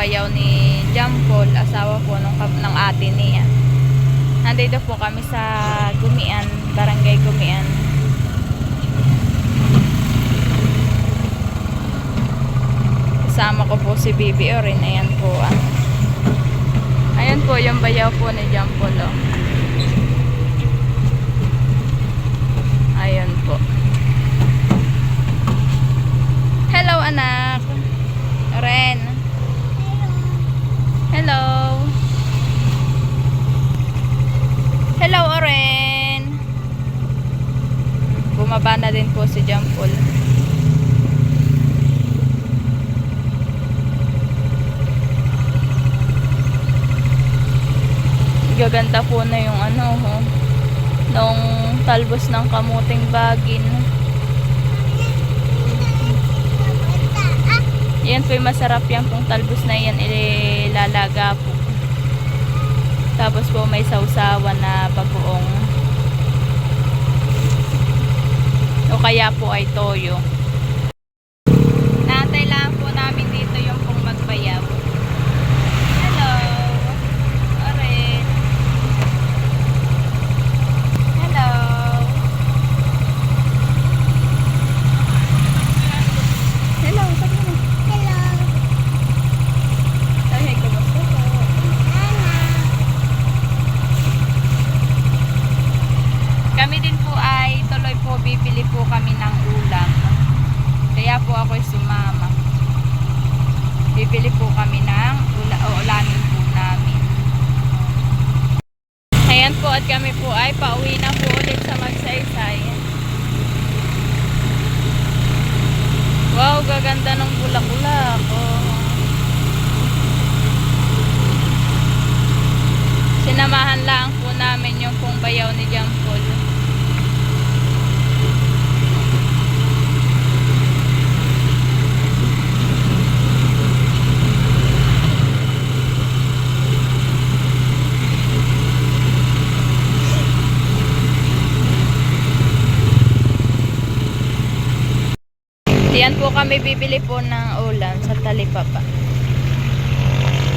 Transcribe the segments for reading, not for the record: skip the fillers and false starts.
bayaw ni Jampol, asawa po ng ate niya. Nandito po kami sa Gumian, Barangay Gumian. Kasama ko po si Bibi Orin. Ayan po. Ayan po yung bayaw po ni Jampol. Ayan po. Hello anak. Ren. Hello. Hello Oren. Bumaba na din po si Jampol. Gaganda po na yung nung talbos ng kamuting bagin. Yan po yung masarap yan pong talbos na yan, ilalaga po. Tapos po may sausawan na bagoong. O kaya po ay toyo. Naantay lang po namin dito yung pong magbayaw. Hello. Oren. Hello. Hello. Sabi mo. Hello. Ay, kumusta po? Kami din po ay tuloy po bibili po kami ng ulam. Kaya po ako'y sumama. Bibili po kami ng ulamin po namin. Ayan po at kami po ay pauwi na po ulit sa Magsaysay. Wow, gaganda ng bulak-bulak. Sinamahan lang po namin yung pong bayaw ni Jampol. Diyan po kami bibili po ng ulam sa Talipapa.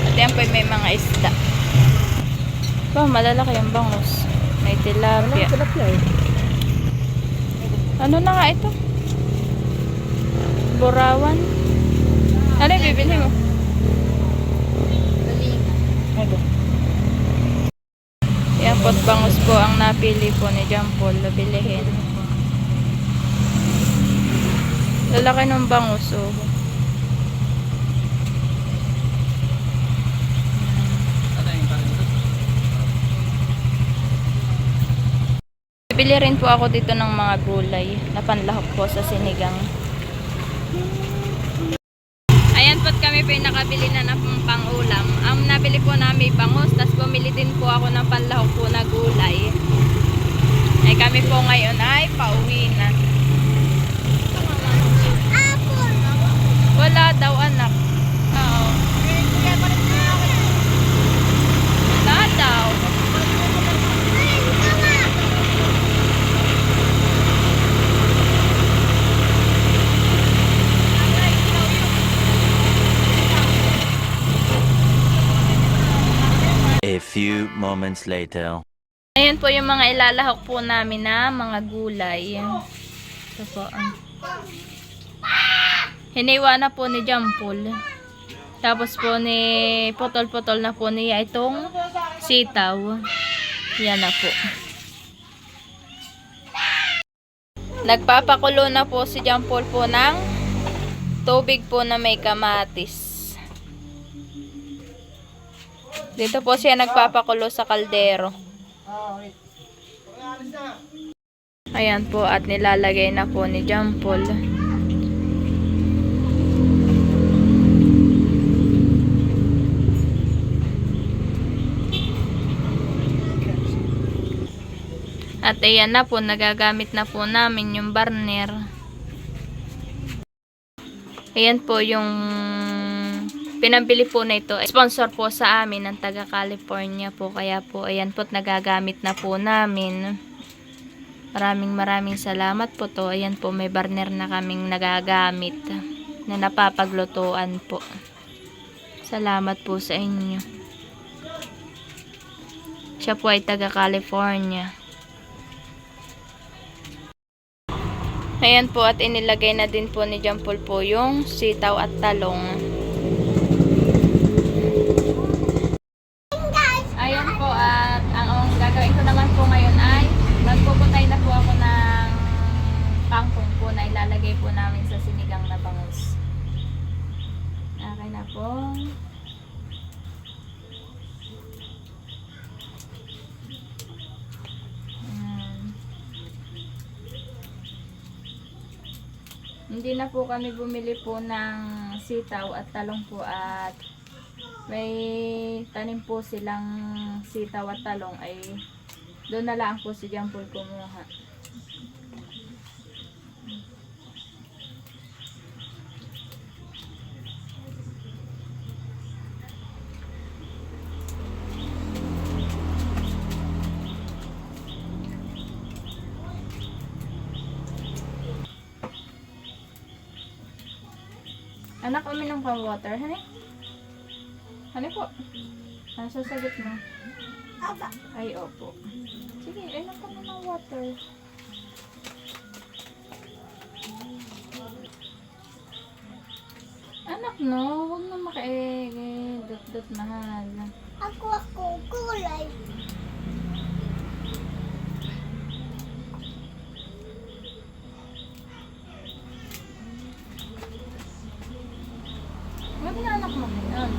At yan po may mga isda. Oh, malalaki yung bangus. May tilapia. Ano na nga ito? Burawan. Ano yung bibili mo? Yan po't bangus po ang napili po ni Jampol na bilihin. Lalaki ng bangus, oh. Bibili rin po ako dito ng mga gulay na panlahok po sa sinigang. Ayan po't kami po yung nakabili na ng pang-ulam. Ang nabili po namin bangus, tapos bumili din po ako ng panlahok po na gulay. Ay kami po ngayon ay pauwi na. Wala daw anak. Oo. Wala daw. A few moments later. Ayan po yung mga ilalahok po namin na mga gulay. Ito po. Hiniwa na po ni Jampol. Tapos po ni potol-potol na po niya itong sitaw. Yan na po. Nagpapakulo na po si Jampol po ng tubig po na may kamatis. Dito po siya nagpapakulo sa kaldero. Ayan po at nilalagay na po ni Jampol. At ayan na po, nagagamit na po namin yung burner. Ayan po yung pinambili po na ito. Sponsor po sa amin ng taga California po. Kaya po, ayan po, nagagamit na po namin. Maraming salamat po to. Ayan po, may burner na kaming nagagamit na napapaglutuan po. Salamat po sa inyo. Siya po ay taga California. Ayan po at inilagay na din po ni John Paul po yung sitaw at talong. Ayan po at ang gagawin ko naman po ngayon ay magpuputay na po ako ng kangkong po na ilalagay po namin sa sinigang na bangus. Okay na po. Hindi na po kami bumili po ng sitaw at talong po at may tanim po silang sitaw at talong ay doon na lang po si John Paul kumuha. Anak, uminom ka water, honey? Honey po. Ano sasagot mo? Aba. Ay, opo. Sige, inom ka na ng water. Anak, no? Huwag na makae-dot-dot mahal. Ako kulay. Huwag na anak mo ngayon.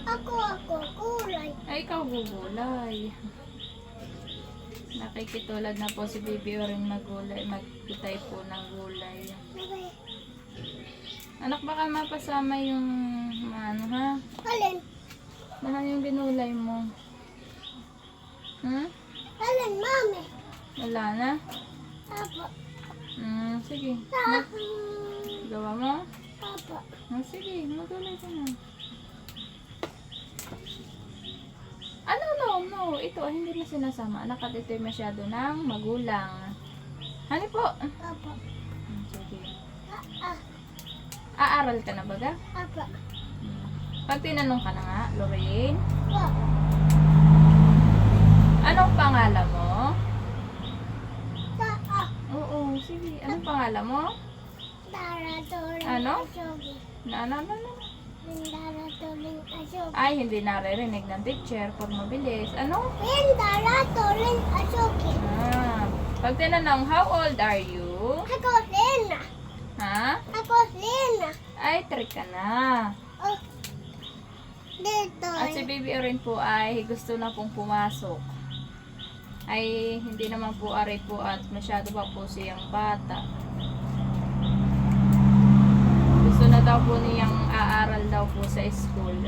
Ako kulay. Ay, ikaw gugulay. Nakikitulad na po si Bibi rin magkitay po ng gulay. Anak, baka mapasama yung ano ha? Alin? Mahal yung binulay mo. Hmm? Alin, mami? Wala na? Apa. Sige. Gawa mo? Apa. Sige, magulay ka na. Ano, no. Ito, hindi na sinasama. Anak, at ito'y masyado ng magulang. Hani po? Apa. Sige. Ah. Aaral ka na baga? Apa. Pag tinanong ka na nga, Lorraine, Wa. anong pangalan mo? Taa. Oo, sige. Anong pangalan mo? Dara tuling Ano? asogi. Ano? Dara tuling asogi. Ay, hindi naririnig ng teacher pag mabilis. Ano? Dara tuling asogi. Pag tinanong, how old are you? Ako Lena. Ha? Ako Lena. Ay, 3 ka na. Oh. Dito. At si Baby Erin po ay gusto na pong pumasok. Ay, hindi naman po aray po at masyado pa po siyang bata. Gusto na daw po niyang aaral daw po sa school.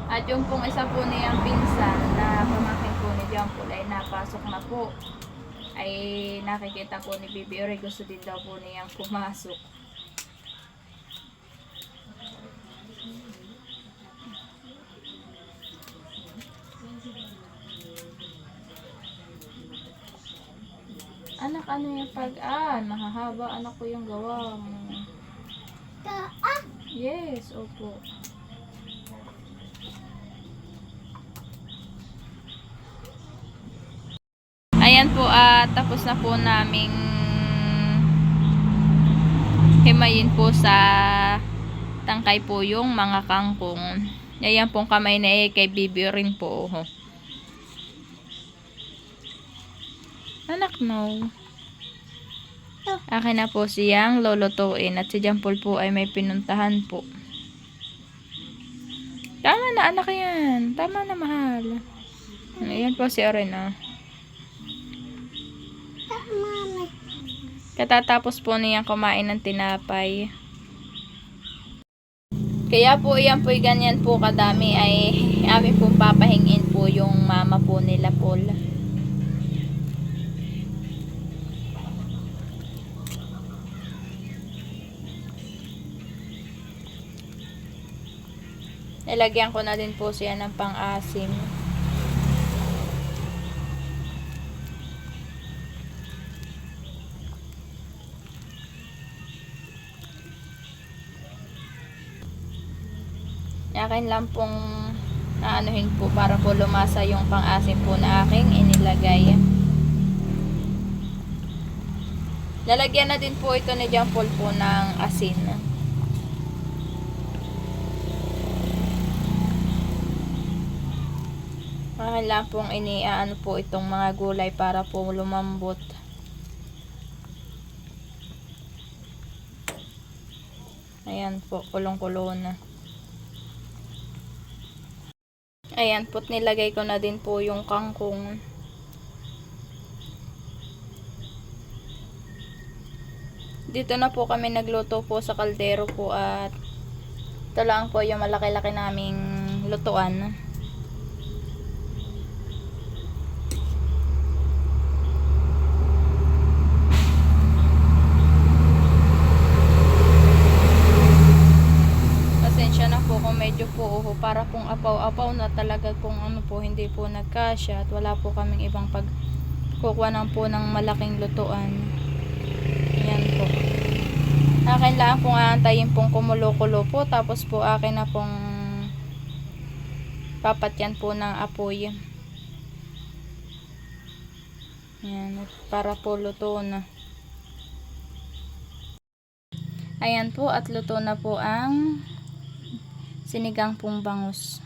At yung pong isa po niyang pinsan na pamangkin po ni John Paul ay napasok na po. Ay nakikita po ni Baby Erin gusto din daw po niyang pumasok. Anak, ano yung mahahaba anak ko yung gawa mo. Taa. Yes, opo. Ayan po, tapos na po naming himayin po sa tangkay po yung mga kangkong. Ayan pong kamay na kay Bibi rin po. Anak, no. Akin na po siyang lolotuin at si John Paul po ay may pinuntahan po. Tama na, anak yan. Tama na, mahal. Ayan po si Arena. Mami. Katatapos po niyang kumain ng tinapay. Kaya po yan po ganyan po kadami ay amin po papahingin po yung mama po nila Paul. Nilagyan ko na din po siya ng pang-asim. Akin lang pong aanuhin po para po lumasa yung pang-asim po na aking inilagay. Lalagyan na din po ito ni John Paul po ng asin. Akin lang pong iniaano po itong mga gulay para po lumambot. Ayan po, kulong-kulo na. Ayan po, nilagay ko na din po yung kangkong. Dito na po kami nagluto po sa kaldero po at ito lang po yung malaki-laki naming lutuan. Pasensya na po kung medyo po para pong apaw-apaw na talaga pong ano po, hindi po nagkasya at wala po kaming ibang pagkukuha ng po ng malaking lutuan. Ayan po. Akin lang pong aantayin pong kumulo-kulo po. Tapos po akin na pong papatyan po ng apoy. Ayan. Para po luto na. Ayan po. At luto na po ang sinigang pong bangus.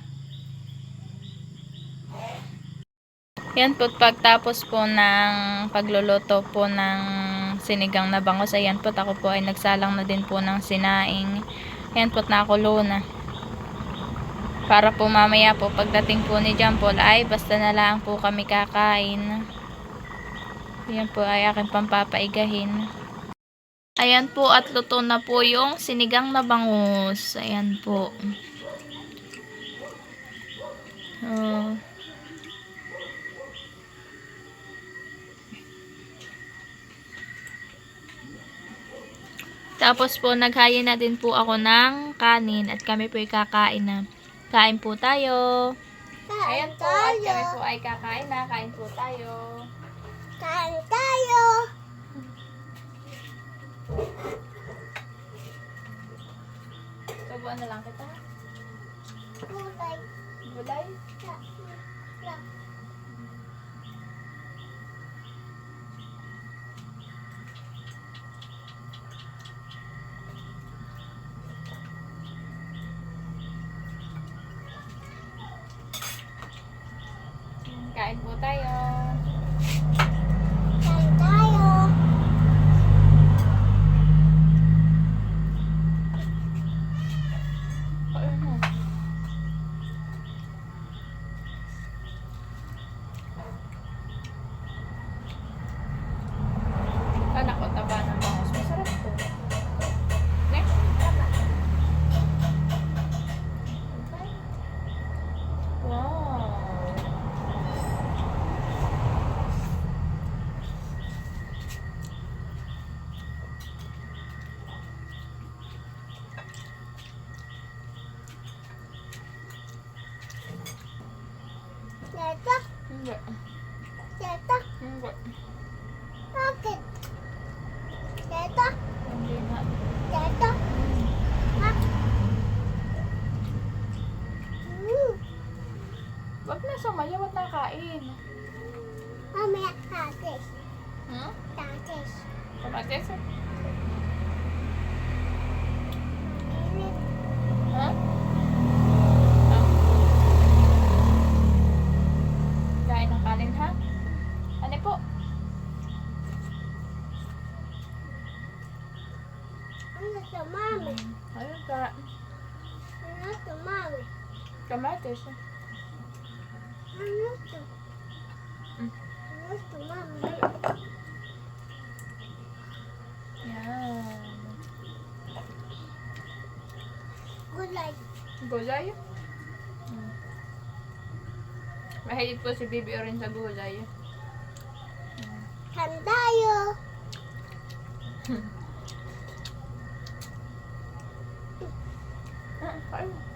Ayan po. Pagtapos po ng pagluluto po ng sinigang na bangus, ayan po, ako po ay nagsalang na din po ng sinaing. Ayan po, nakulo na. Para po mamaya po, pagdating po ni John Paul, ay basta na lang po kami kakain. Ayan po, ay aking pampapaigahin. Ayan po, at luto na po yung sinigang na bangus. Ayan po. Oh. Tapos po, naghayin na din po ako ng kanin at kami po ay kakain na. Kain po tayo. Ayan po, at kami po ay kakain na. Kain po tayo. Kain tayo. Subuan na lang kita. Gulay. Gulay. La. Kain po tayo. Kain tayo. Kain mo. Anak ko, taba ng bangus. Masarap po. Next. Wow. Teta. Hindi. Teta. Hindi. Bakit? Teta. Hindi na. Teta. Ha? Wag na sumayaw at nakain. Mamaya tatis. Hmm? Tatis. Kamatis? Init. Ha? Kain ng kanin, ha? Ano po? Ano to, mami? Ayun ka. Ano to, mami? Kamatis. Ano to? Mm. Ano to, mami? Yan. Gulay. Gulay? Mahilig po si Bibi rin sa gulay. Kain tayo. Kain.